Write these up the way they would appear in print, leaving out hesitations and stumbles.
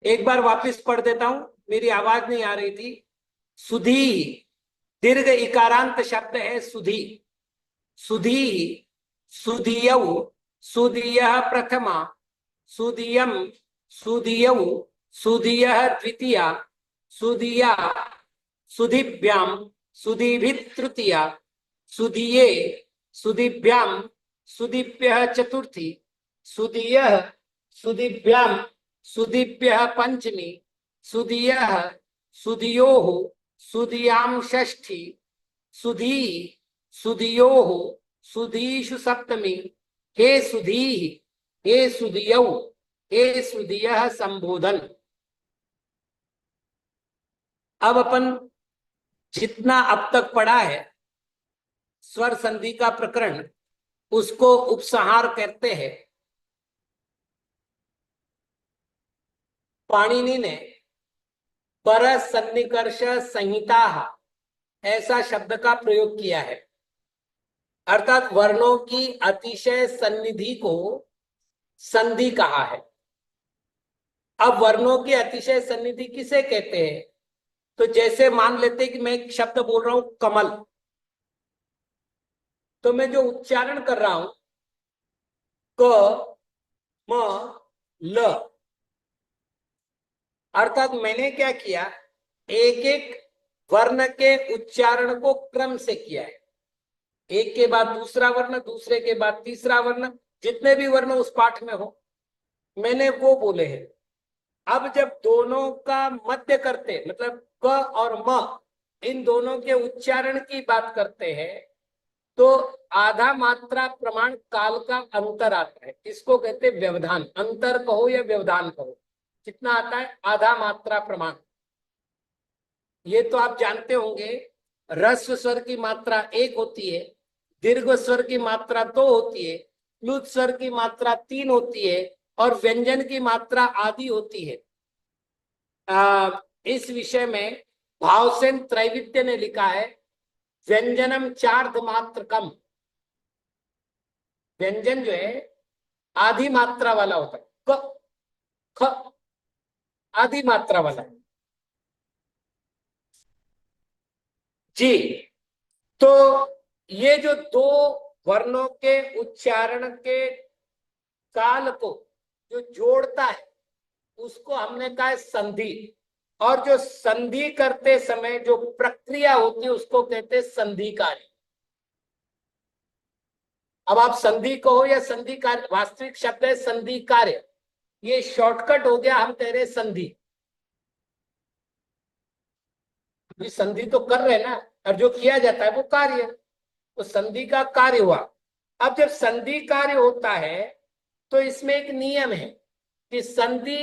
एक बार वापस पढ़ देता हूं, मेरी आवाज नहीं आ रही थी। सुधी, दीर्घ इकारांत शब्द है सुधी। सुधी, सुधीयौ, सुधीयः प्रथमा, सुधीयम, सुधीयौ, सुधीयः द्वितीया, सुधीया, सुधीभ्याम, सुधीभिः तृतीया, सुधीये, सुधीभ्याम, सुधीभ्यः चतुर्थी, सुधीयः, सुधीभ्याम, सुधीभ्यः पंचमी, सुधीयः, सुधियोः, सुधियां षष्ठी, सुधी, सुधियोः, सुधीषु सप्तमी, हे सुधी, हे सुधियौ, हे सुधियः संबोधन। अब अपन जितना अब तक पढ़ा है स्वर संधि का प्रकरण, उसको उपसंहार कहते हैं। पाणिनि ने पर सन्निकर्ष संहिता ऐसा शब्द का प्रयोग किया है, अर्थात वर्णों की अतिशय सन्निधि को संधि कहा है। अब वर्णों की अतिशय सन्निधि किसे कहते हैं? तो जैसे मान लेते कि मैं एक शब्द बोल रहा हूं कमल, तो मैं जो उच्चारण कर रहा हूं क म ल, अर्थात मैंने क्या किया, एक एक वर्ण के उच्चारण को क्रम से किया है। एक के बाद दूसरा वर्ण, दूसरे के बाद तीसरा वर्ण, जितने भी वर्ण उस पाठ में हो मैंने वो बोले हैं। अब जब दोनों का मध्य करते, मतलब क और म, इन दोनों के उच्चारण की बात करते हैं, तो आधा मात्रा प्रमाण काल का अंतर आता है। इसको कहते हैं व्यवधान। अंतर कहो या व्यवधान कहो, कितना आता है? आधा मात्रा प्रमाण। ये तो आप जानते होंगे, ह्रस्व स्वर की मात्रा 1 होती है, दीर्घ स्वर की मात्रा 2 होती है, प्लुत स्वर की मात्रा 3 होती है, और व्यंजन की मात्रा आदि होती है। इस विषय में भावसेन त्रैविध्य ने लिखा है, व्यंजनम चार्ध मात्र कम। व्यंजन जो है आधी मात्रा वाला होता है, क ख आधी मात्रा वाला है जी। तो ये जो दो वर्णों के उच्चारण के काल को जो जोड़ता है उसको हमने कहा है संधि, और जो संधि करते समय जो प्रक्रिया होती है उसको कहते हैं संधि कार्य। अब आप संधि कहो या संधि कार्य, वास्तविक शब्द है संधि कार्य, ये शॉर्टकट हो गया, हम कह रहे संधि। अभी संधि तो कर रहे हैं ना, और जो किया जाता है वो कार्य, तो संधि का कार्य हुआ। अब जब संधि कार्य होता है तो इसमें एक नियम है कि संधि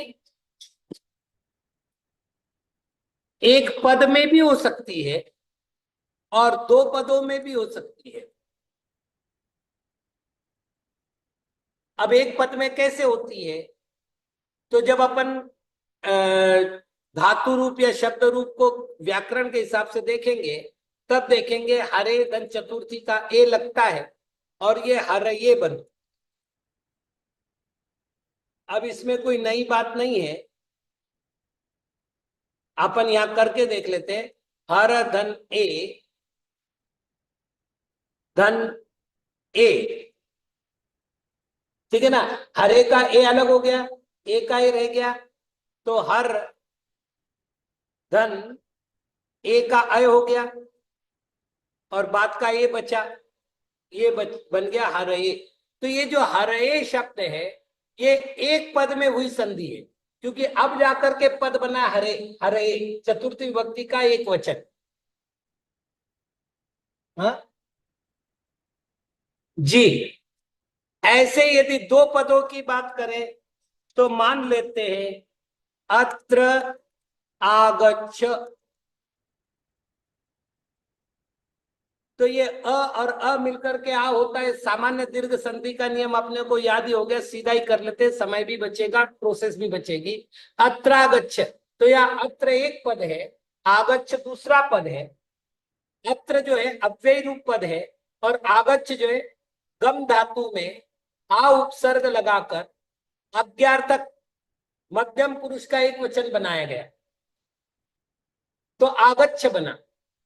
एक पद में भी हो सकती है और 2 पदों में भी हो सकती है। अब एक पद में कैसे होती है? तो जब अपन धातु रूप या शब्द रूप को व्याकरण के हिसाब से देखेंगे, तब देखेंगे हरे धन चतुर्थी का ए लगता है और ये हरये बन। अब इसमें कोई नई बात नहीं है, अपन यहां करके देख लेते हैं। हर धन ए, धन ए, ठीक है ना। हरे का ए अलग हो गया, ए का ए रह गया, तो हर धन ए का अय हो गया और बाद का ए बचा, ये बन गया हरये। तो ये जो हरये शब्द है ये एक पद में हुई संधि है, क्योंकि अब जाकर के पद बना हरे, हरये चतुर्थी विभक्ति का एक वचन। हाँ जी। ऐसे यदि 2 पदों की बात करें तो मान लेते हैं अत्र आगच्छ, तो ये अ और अ मिलकर के आ होता है। सामान्य दीर्घ संधि का नियम अपने को याद ही हो गया, सीधा ही कर लेते, समय भी बचेगा, प्रोसेस भी बचेगी। अत्रागच्छ, तो यह अत्र एक पद है, आगच्छ दूसरा पद है। अत्र जो है अव्यय रूप पद है, और आगच्छ जो है गम धातु में आ उपसर्ग लगाकर अज्ञार्थक मध्यम पुरुष का एक वचन बनाया गया तो आगच्छ बना।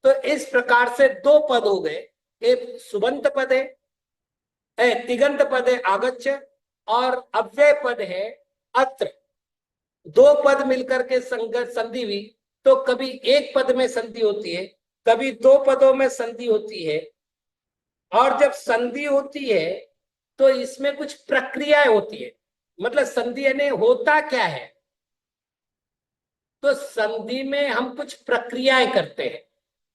तो इस प्रकार से दो पद हो गए, एक सुबंत पद है, तिगंत पद है आगच्छ, और अव्यय पद है अत्र। दो पद मिलकर के संगत संधि हुई, तो कभी एक पद में संधि होती है, कभी दो पदों में संधि होती है। और जब संधि होती है तो इसमें कुछ प्रक्रियाएं होती है। मतलब संधि यानी होता क्या है, तो संधि में हम कुछ प्रक्रियाएं करते हैं।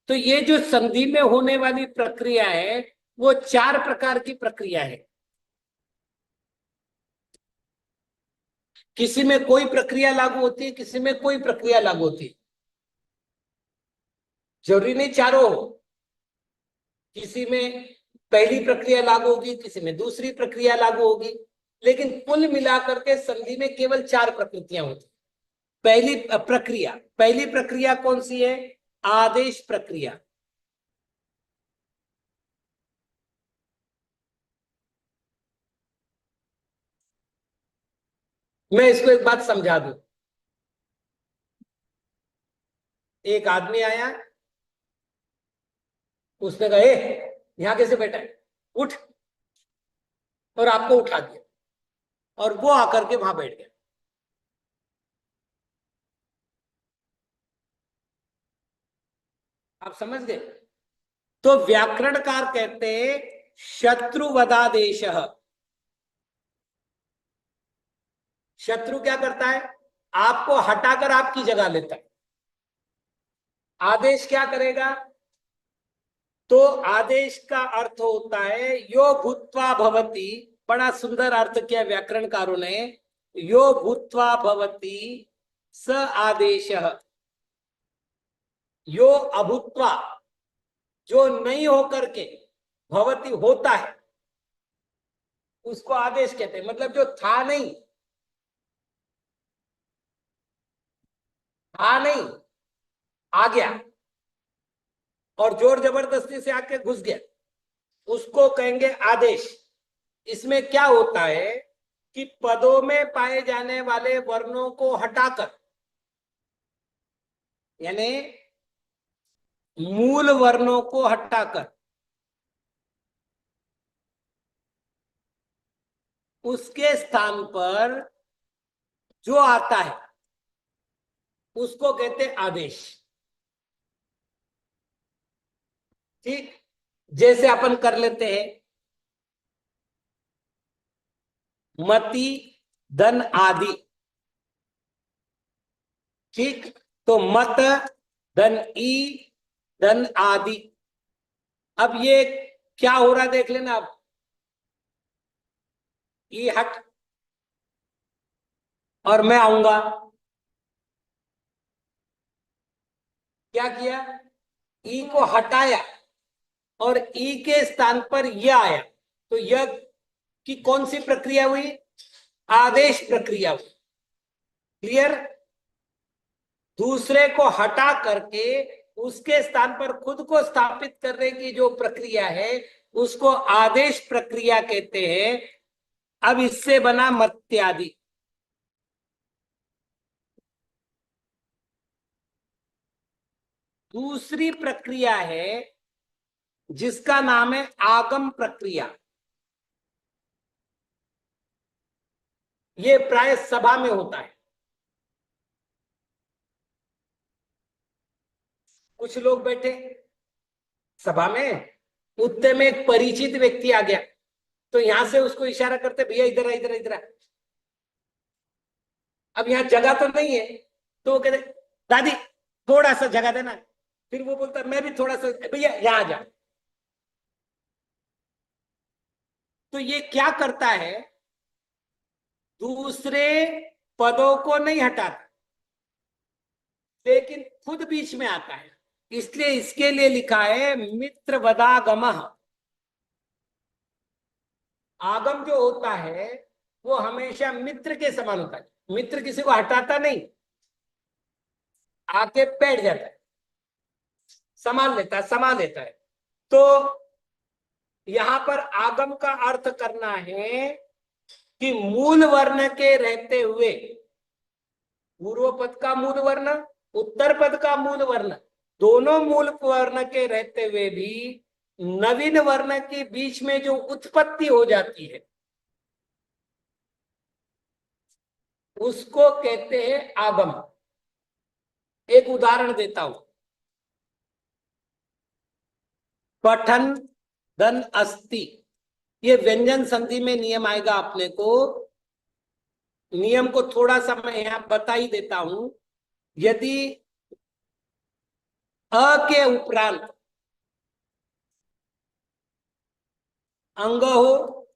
तो ये जो संधि में होने वाली प्रक्रिया है वो चार प्रकार की प्रक्रिया है। किसी में कोई प्रक्रिया लागू होती है, किसी में कोई प्रक्रिया लागू होती है, जरूरी नहीं चारों हो। किसी में पहली प्रक्रिया लागू होगी, किसी में दूसरी प्रक्रिया लागू होगी, लेकिन कुल मिलाकर के संधि में केवल चार प्रकृतियां होती। पहली प्रक्रिया कौन सी है? आदेश प्रक्रिया। मैं इसको एक बात समझा दूं। एक आदमी आया, उसने कहा यहां कैसे बैठा है, उठ, और आपको उठा दिया, और वो आकर के वहां बैठ गया। आप समझ गए? तो व्याकरणकार कहते हैं शत्रुवदादेश। शत्रु क्या करता है? आपको हटाकर आपकी जगह लेता है। आदेश क्या करेगा? तो आदेश का अर्थ होता है यो भूत्वा भवति। बड़ा सुंदर अर्थ किया व्याकरणकारों ने। यो भूत्वा भवति स आदेश। यो अभूत्वा, जो नहीं होकर के भवति होता है, उसको आदेश कहते हैं। मतलब जो था नहीं, आ गया और जोर जबरदस्ती से आके घुस गया, उसको कहेंगे आदेश। इसमें क्या होता है कि पदों में पाए जाने वाले वर्णों को हटाकर, यानी मूल वर्णों को हटाकर उसके स्थान पर जो आता है उसको कहते हैं आदेश। ठीक, जैसे अपन कर लेते हैं मति, धन आदि। ठीक, तो मत, धन ई, धन आदि। अब ये क्या हो रहा है देख लेना। अब ई हट, और मैं आऊंगा, क्या किया? ई को हटाया और ई के स्थान पर यह आया। तो यह की कौन सी प्रक्रिया हुई? आदेश प्रक्रिया हुई। क्लियर? दूसरे को हटा करके उसके स्थान पर खुद को स्थापित करने की जो प्रक्रिया है उसको आदेश प्रक्रिया कहते हैं। अब इससे बना मत्यादि। दूसरी प्रक्रिया है जिसका नाम है आगम प्रक्रिया। ये प्राय सभा में होता है। कुछ लोग बैठे सभा में, उतने में एक परिचित व्यक्ति आ गया, तो यहां से उसको इशारा करते भैया इधर आ, इधर इधर। अब यहाँ जगह तो नहीं है, तो वो कहते दादी थोड़ा सा जगह देना। फिर वो बोलता मैं भी थोड़ा सा, भैया यहाँ जा। तो ये क्या करता है? दूसरे पदों को नहीं हटाता, लेकिन खुद बीच में आता है। इसलिए इसके लिए लिखा है मित्र वदागम। आगम जो होता है वो हमेशा मित्र के समान होता है। मित्र किसी को हटाता नहीं, आके बैठ जाता है, संभाल लेता है। तो यहां पर आगम का अर्थ करना है कि मूल वर्ण के रहते हुए पूर्व पद का मूल वर्ण, उत्तर पद का मूल वर्ण, दोनों मूल वर्ण के रहते हुए भी नवीन वर्ण के बीच में जो उत्पत्ति हो जाती है उसको कहते हैं आगम। एक उदाहरण देता हूं। पठन धन अस्ति, ये व्यंजन संधि में नियम आएगा अपने को। नियम को थोड़ा सा मैं यहां बता ही देता हूं। यदि अ के उपरांत अंग हो,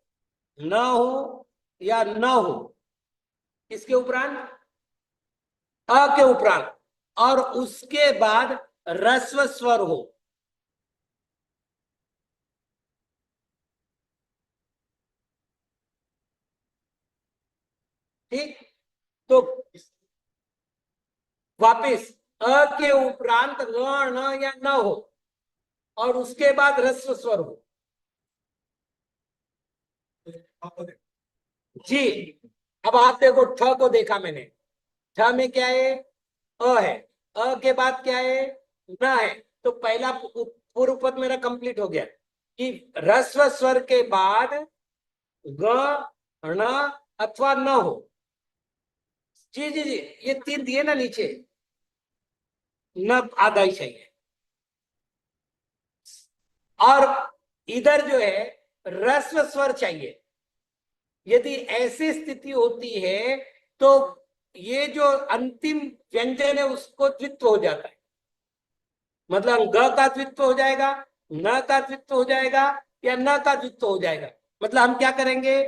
न हो या न हो, किसके उपरांत? अ के उपरांत, और उसके बाद रस्व स्वर हो, ठीक? तो वापिस अ के उपरांत ग न या न हो और उसके बाद रस्व स्वर हो। जी, अब आप देखो, ठ को देखा मैंने, ठ में क्या है? अ है। अ के बाद क्या है? न है। तो पहला पूर्व पद मेरा कंप्लीट हो गया कि रस्व स्वर के बाद ग ण अथवा न हो। जी जी जी, ये तीन दिए ना नीचे, न आधा ही चाहिए। और इधर जो है रस्व स्वर चाहिए। यदि ऐसी स्थिति होती है तो ये जो अंतिम व्यंजन है उसको द्वित्व हो जाता है। मतलब ग का द्वित्व हो जाएगा, न का द्वित्व हो जाएगा, या न का द्वित्व हो जाएगा। मतलब हम क्या करेंगे?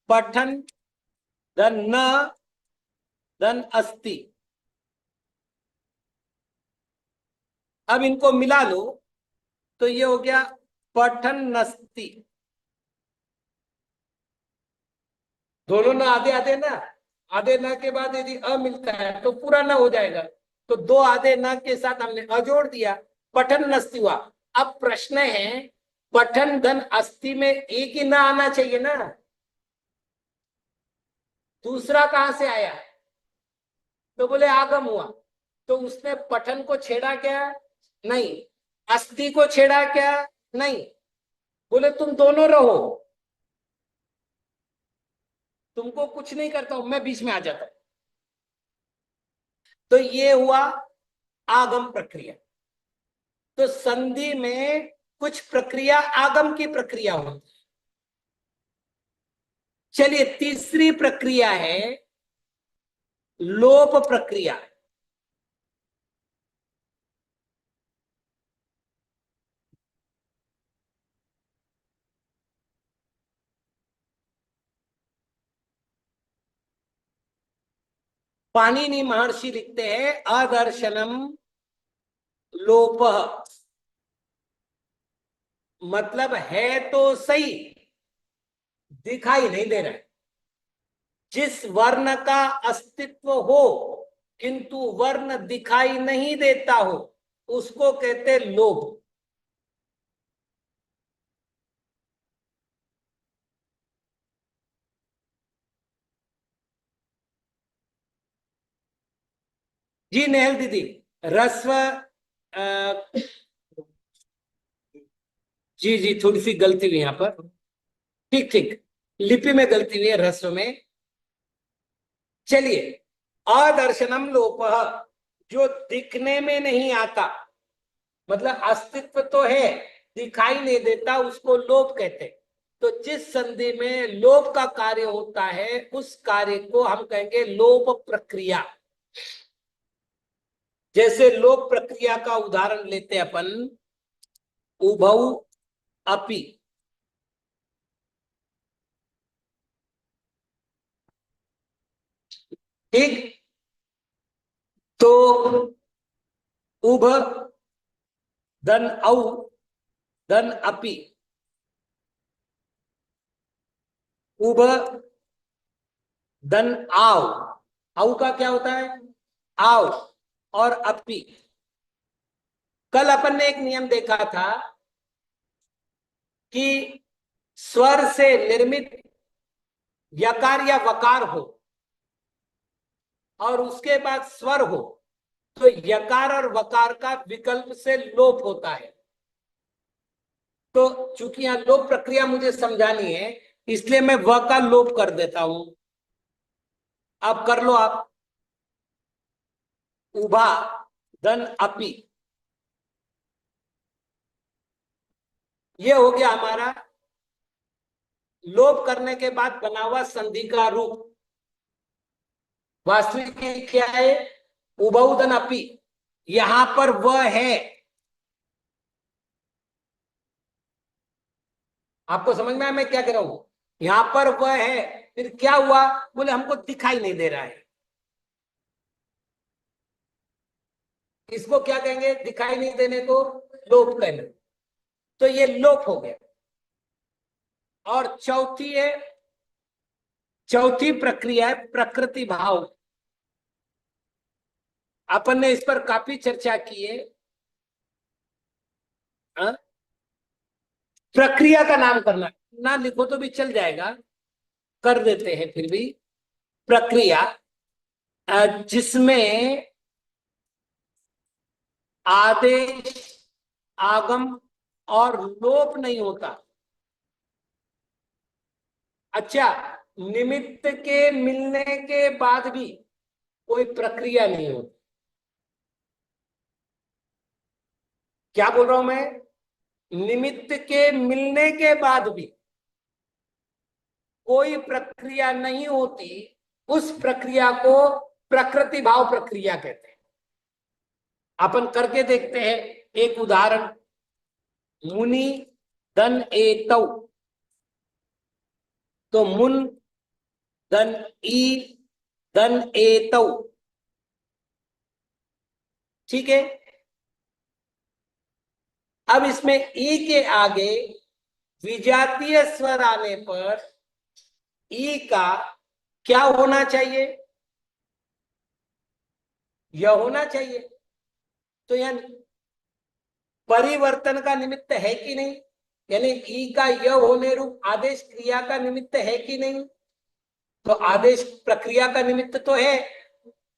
पठन धन न धन अस्ति। अब इनको मिला लो तो ये हो गया पठन नस्ति। दोनों ना आधे आधे ना, आधे न के बाद यदि अ मिलता है तो पूरा न हो जाएगा। तो दो आधे न के साथ हमने अ जोड़ दिया, पठन नस्ति हुआ। अब प्रश्न है, पठन धन अस्थि में एक ही ना आना चाहिए ना, दूसरा कहां से आया? तो बोले आगम हुआ। तो उसने पठन को छेड़ा क्या? नहीं। अस्थि को छेड़ा क्या? नहीं। बोले तुम दोनों रहो, तुमको कुछ नहीं करता हूं, मैं बीच में आ जाता हूं। तो ये हुआ आगम प्रक्रिया। तो संधि में कुछ प्रक्रिया आगम की प्रक्रिया होती है। चलिए, तीसरी प्रक्रिया है लोप प्रक्रिया। पाणिनि महर्षि लिखते हैं अदर्शनम लोप, मतलब है तो सही, दिखाई नहीं दे रहा है। जिस वर्ण का अस्तित्व हो किंतु वर्ण दिखाई नहीं देता हो उसको कहते लोप। जी नेहल दीदी, रस्व जी जी, थोड़ी सी गलती हुई यहाँ पर। ठीक ठीक, लिपि में गलती हुई है, रस्व में। चलिए, अदर्शनम लोप, जो दिखने में नहीं आता, मतलब अस्तित्व तो है, दिखाई नहीं देता, उसको लोप कहते हैं। तो जिस संधि में लोप का कार्य होता है उस कार्य को हम कहेंगे लोप प्रक्रिया। जैसे लोप प्रक्रिया का उदाहरण लेते अपन, उभौ अपि। ठीक? तो उभ धन औ धन अपि, उभ धन आव, औ का क्या होता है? आव, और अपि। कल अपन ने एक नियम देखा था कि स्वर से निर्मित यकार या वकार हो और उसके बाद स्वर हो तो यकार और वकार का विकल्प से लोप होता है। तो चूंकि यहां लोप प्रक्रिया मुझे समझानी है, इसलिए मैं व का लोप कर देता हूं। अब कर लो आप। उभा धन अपी, ये हो गया हमारा लोप करने के बाद बना हुआ संधि का रूप। वास्तविक क्या है? उभौधन अपी, यहां पर वह है। आपको समझ में आया मैं क्या कह रहा हूं? यहां पर वह है, फिर क्या हुआ? बोले हमको दिखाई नहीं दे रहा है। इसको क्या कहेंगे? दिखाई नहीं देने को लोप कहना। तो ये लोप हो गया। और चौथी है, चौथी प्रक्रिया है प्रकृति भाव। अपन ने इस पर काफी चर्चा की है। हाँ? प्रक्रिया का नाम करना, ना लिखो तो भी चल जाएगा, कर देते हैं फिर भी। प्रक्रिया जिसमें आदेश, आगम और लोप नहीं होता। अच्छा, निमित्त के मिलने के बाद भी कोई प्रक्रिया नहीं होती। क्या बोल रहा हूं मैं? निमित्त के मिलने के बाद भी कोई प्रक्रिया नहीं होती, उस प्रक्रिया को प्रकृति भाव प्रक्रिया कहते हैं। अपन करके देखते हैं एक उदाहरण। मुनि धन एतौ, तो मुन धन ई धन एतौ, ठीक है। अब इसमें ई के आगे विजातीय स्वर आने पर ई का क्या होना चाहिए? यह होना चाहिए। तो यह परिवर्तन का निमित्त है कि नहीं? यानी ई का यह होने रूप आदेश क्रिया का निमित्त है कि नहीं? तो आदेश प्रक्रिया का निमित्त तो है।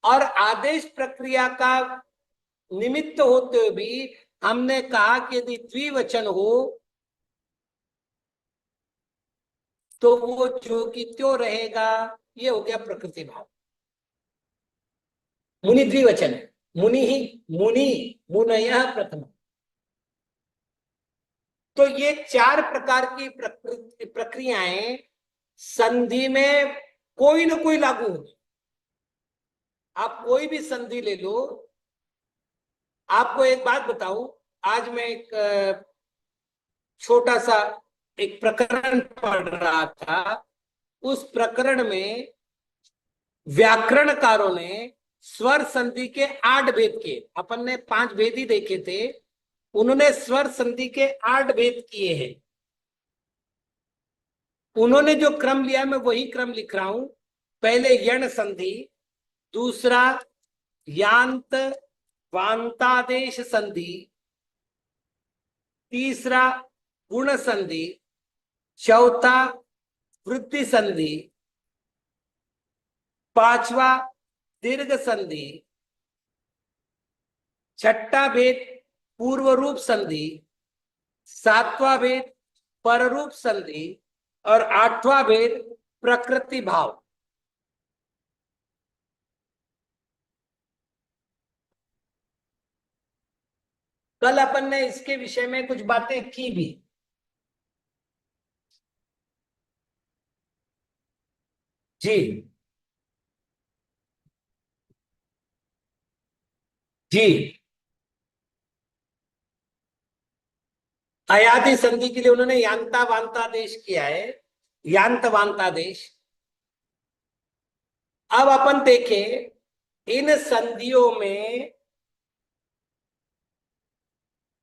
और आदेश प्रक्रिया का निमित्त होते हुए भी हमने कहा कि यदि द्विवचन हो तो वो जो कि त्यों रहेगा। ये हो गया प्रकृति भाव। मुनि द्विवचन है। मुनि ही, मुनि, मुनयः प्रथम। तो ये चार प्रकार की प्रक्रियाएं संधि में कोई ना कोई लागू होगी। आप कोई भी संधि ले लो। आपको एक बात बताऊं, आज मैं एक छोटा सा एक प्रकरण पढ़ रहा था। उस प्रकरण में व्याकरणकारों ने स्वर संधि के 8 भेद किए। अपन ने 5 भेद ही देखे थे, उन्होंने स्वर संधि के 8 भेद किए हैं। उन्होंने जो क्रम लिया मैं वही क्रम लिख रहा हूं। पहले यण संधि, दूसरा यांत वांतादेश संधि, तीसरा गुण संधि, चौथा वृद्धि संधि, पांचवा दीर्घ संधि, छठा भेद पूर्व रूप संधि, सातवां भेद पररूप संधि और आठवां भेद प्रकृति भाव। कल अपन ने इसके विषय में कुछ बातें की भी। जी जी। अयाति संधि के लिए उन्होंने यांता वांतादेश किया है, यांत वांतादेश। अब अपन देखें इन संधियों में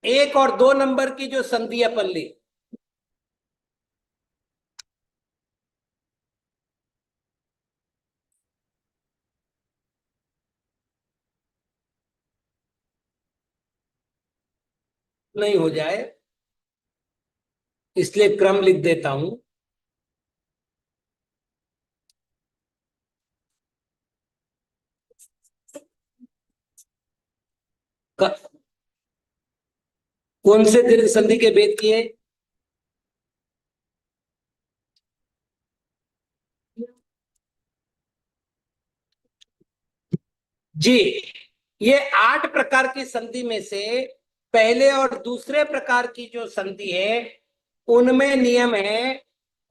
1 और 2 नंबर की जो संधि अपन ली, नहीं हो जाए इसलिए क्रम लिख देता हूं। कौन से दीर्घ संधि के भेद किए? जी, ये 8 प्रकार की संधि में से पहले और दूसरे प्रकार की जो संधि है उनमें नियम है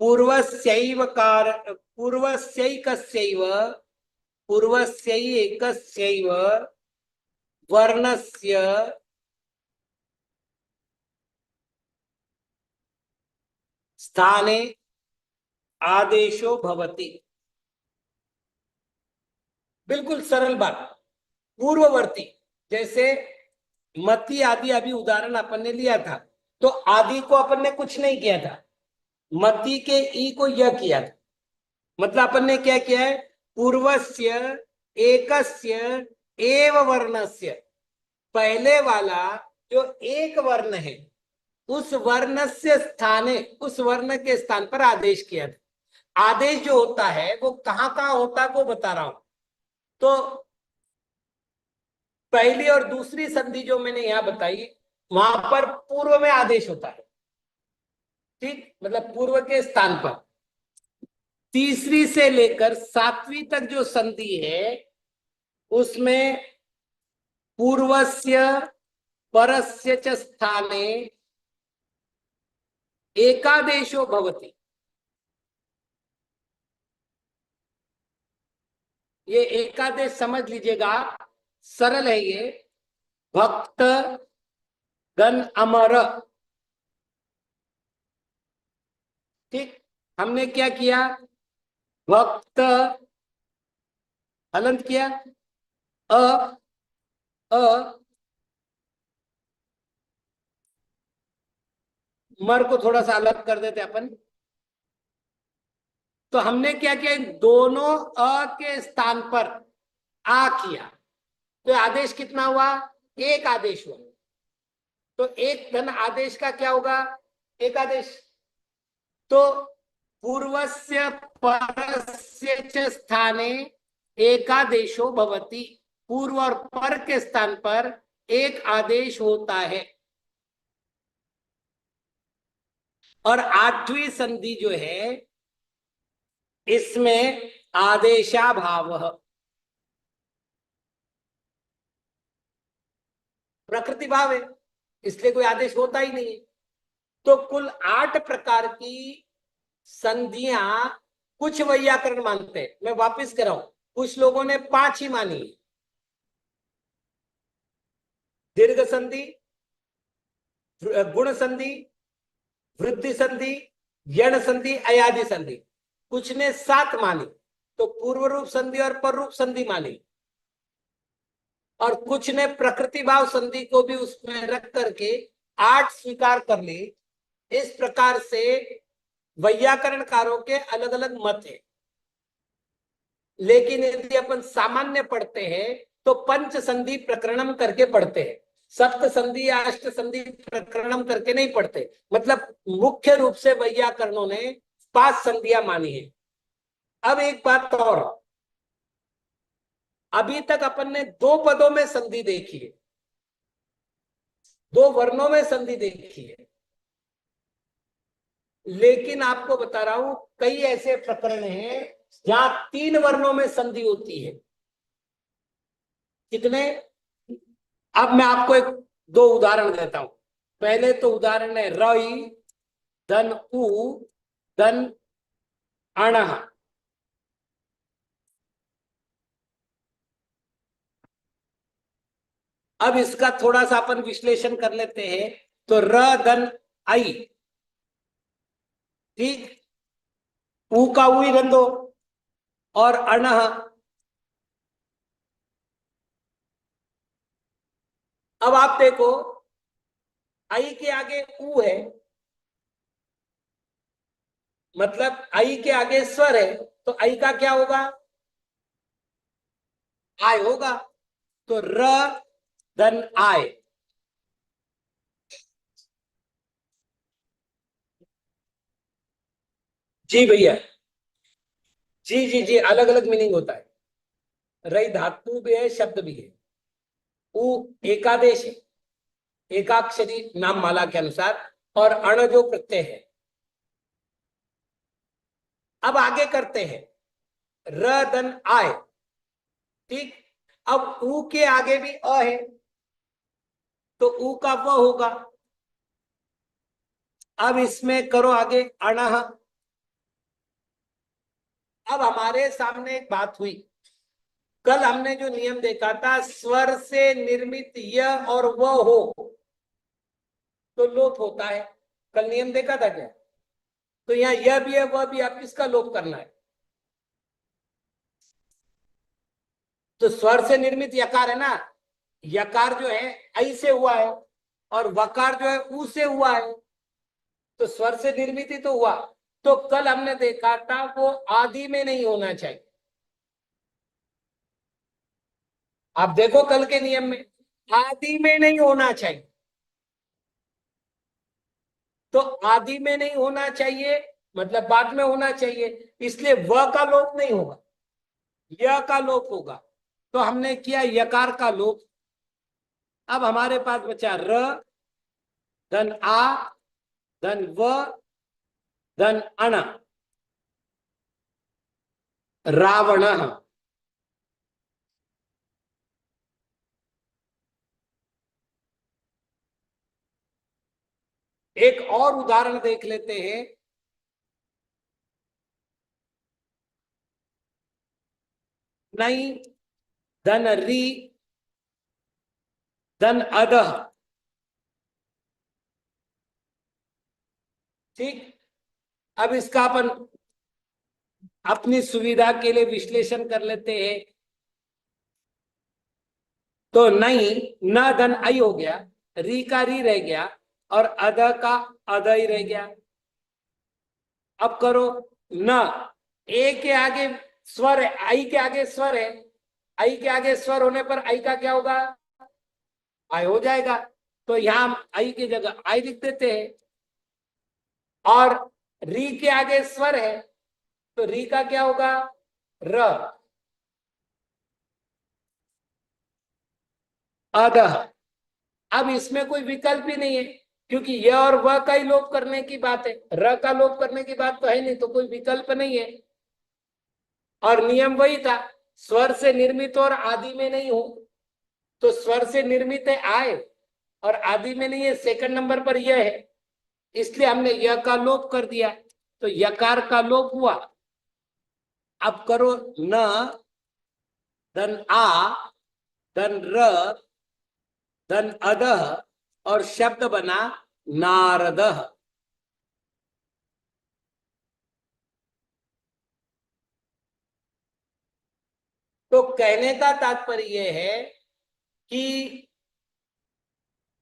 पूर्वस्यैकस्यैव पूर्वस्यैकस्यैव वर्णस्य स्थाने आदेशो भवति। बिल्कुल सरल बात। पूर्ववर्ती, जैसे मति आदि, अभी उदाहरण अपन ने लिया था, तो आदि को अपन ने कुछ नहीं किया था, मति के ई को यह किया था। मतलब अपन ने क्या किया है, पूर्वस्य एकस्य एव वर्णस्य, पहले वाला जो एक वर्ण है उस वर्ण से स्थाने, उस वर्ण के स्थान पर आदेश किया था। आदेश जो होता है वो कहां कहां होता है वो बता रहा हूं। तो पहली और दूसरी संधि जो मैंने यहां बताई, वहां पर पूर्व में आदेश होता है, ठीक, मतलब पूर्व के स्थान पर। तीसरी से लेकर सातवीं तक जो संधि है उसमें पूर्वस्य परस्य च स्थाने एकादेशो भवति। ये एकादेश समझ लीजिएगा, सरल है ये। भक्त गण अमर, ठीक, हमने क्या किया, भक्त हलंत किया, अ अ मर को थोड़ा सा अलग कर देते अपन। तो हमने क्या किया, इन दोनों अ के स्थान पर आ किया, तो आदेश कितना हुआ, एक आदेश हुआ। तो एक धन आदेश का क्या होगा, एक आदेश। तो पूर्वस्य परस्य च स्थाने एकादेशो भवति, पूर्व और पर के स्थान पर एक आदेश होता है। और आठवीं संधि जो है इसमें आदेशाभाव, प्रकृति भाव है, इसलिए कोई आदेश होता ही नहीं है। तो कुल 8 प्रकार की संधियां कुछ वैयाकरण मानते हैं, मैं वापिस कर रहा हूं, कुछ लोगों ने 5 ही मानी। दीर्घ संधि, गुण संधि, वृद्धि संधि, यण संधि, अयादि संधि। कुछ ने 7 मानी, तो पूर्व रूप संधि और पर रूप संधि मानी। और कुछ ने प्रकृति भाव संधि को भी उसमें रख करके 8 स्वीकार कर ली। इस प्रकार से वैयाकरणकारों के अलग अलग मत है। लेकिन यदि अपन सामान्य पढ़ते हैं तो पंच संधि प्रकरणम करके पढ़ते हैं, सप्त संधि या अष्ट संधि प्रकरणम करके नहीं पढ़ते। मतलब मुख्य रूप से वैयाकरणों ने 5 संधियां मानी है। अब एक बात और, अभी तक अपन ने 2 पदों में संधि देखी है, 2 वर्णों में संधि देखी है। लेकिन आपको बता रहा हूं कई ऐसे प्रकरण हैं जहां 3 वर्णों में संधि होती है। कितने? अब मैं आपको एक 2 उदाहरण देता हूं। पहले तो उदाहरण है रई धन उ धन अणह। अब इसका थोड़ा सा अपन विश्लेषण कर लेते हैं। तो र धन आई, ठीक, ऊ का ऊ ही रन दो, और अणह। अब आप देखो, आई के आगे ऊ है, मतलब आई के आगे स्वर है, तो आई का क्या होगा, आय होगा। तो र धन आय। जी भैया, जी जी जी, अलग अलग मीनिंग होता है। रई धातु भी है, शब्द भी है। उ एकादेश है, एकाक्षरी नाम माला के अनुसार, और अण जो प्रत्यय है। अब आगे करते हैं, र धन आय, ठीक। अब ऊ के आगे भी अ है, तो ऊ का व होगा। अब इसमें करो आगे अणह। अब हमारे सामने एक बात हुई, कल हमने जो नियम देखा था, स्वर से निर्मित य और व हो तो लोप होता है। कल नियम देखा था क्या? तो यहाँ यह भी है वह भी, आप किसका लोप करना है? तो स्वर से निर्मित यकार है ना, यकार जो है ऐ से हुआ है, और वकार जो है ऊ से हुआ है, तो स्वर से निर्मित ही तो हुआ। तो कल हमने देखा था वो आदि में नहीं होना चाहिए। आप देखो कल के नियम में आदि में नहीं होना चाहिए, तो आदि में नहीं होना चाहिए मतलब बाद में होना चाहिए, इसलिए व का लोप नहीं होगा, य का लोप होगा। तो हमने किया यकार का लोप। अब हमारे पास बचा र धन आ धन व धन अण, रावण। एक और उदाहरण देख लेते हैं। नहीं धन री धन अदह, ठीक। अब इसका अपन अपनी सुविधा के लिए विश्लेषण कर लेते हैं। तो नहीं, न धन आई हो गया, री का री रह गया, और अद का अद ही रह गया। अब करो न, ए के आगे स्वर है, आई के आगे स्वर है, आई के आगे स्वर होने पर आई का क्या होगा? आई हो जाएगा। तो यहां आई की जगह आई लिख देते हैं। और री के आगे स्वर है, तो री का क्या होगा? र। अदह। अब इसमें कोई विकल्प ही नहीं है, क्योंकि यह और वह का ही लोप करने की बात है, र का लोप करने की बात तो है नहीं, तो कोई विकल्प नहीं है। और नियम वही था, स्वर से निर्मित और आदि में नहीं हो। तो स्वर से निर्मित है आय, और आदि में नहीं है, सेकंड नंबर पर यह है, इसलिए हमने यह का लोप कर दिया, तो यकार का लोप हुआ। अब करो न धन आ धन र धन अदह, और शब्द बना नारदह। तो कहने का तात्पर्य यह है कि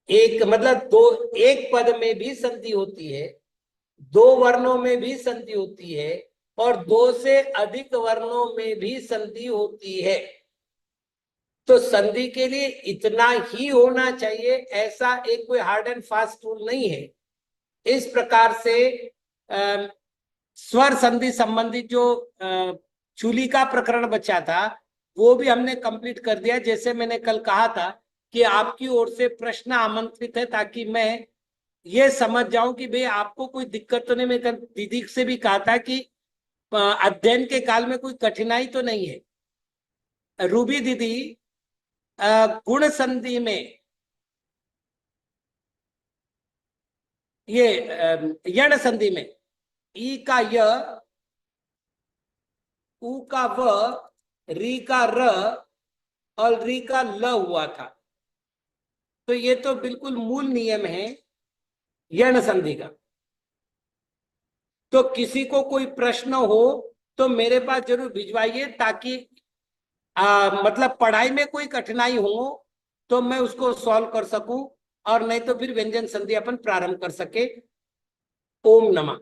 एक मतलब दो, एक पद में भी संधि होती है, दो वर्णों में भी संधि होती है, और दो से अधिक वर्णों में भी संधि होती है। तो संधि के लिए इतना ही होना चाहिए, ऐसा एक कोई हार्ड एंड फास्ट रूल नहीं है। इस प्रकार से स्वर संधि संबंधित जो चूली का प्रकरण बचा था वो भी हमने कंप्लीट कर दिया। जैसे मैंने कल कहा था कि आपकी ओर से प्रश्न आमंत्रित है, ताकि मैं ये समझ जाऊं कि भाई आपको कोई दिक्कत तो नहीं। मैं कल दीदी से भी कहा था कि अध्ययन के काल में कोई कठिनाई तो नहीं है। रूबी दीदी, गुण संधि में ये यण संधि में ई का य, उ का व, री का र, और री का ल हुआ था। तो ये तो बिल्कुल मूल नियम है यण संधि का। तो किसी को कोई प्रश्न हो तो मेरे पास जरूर भिजवाइए, ताकि मतलब पढ़ाई में कोई कठिनाई हो तो मैं उसको सॉल्व कर सकूं, और नहीं तो फिर व्यंजन संधि अपन प्रारंभ कर सके। ओम नमः।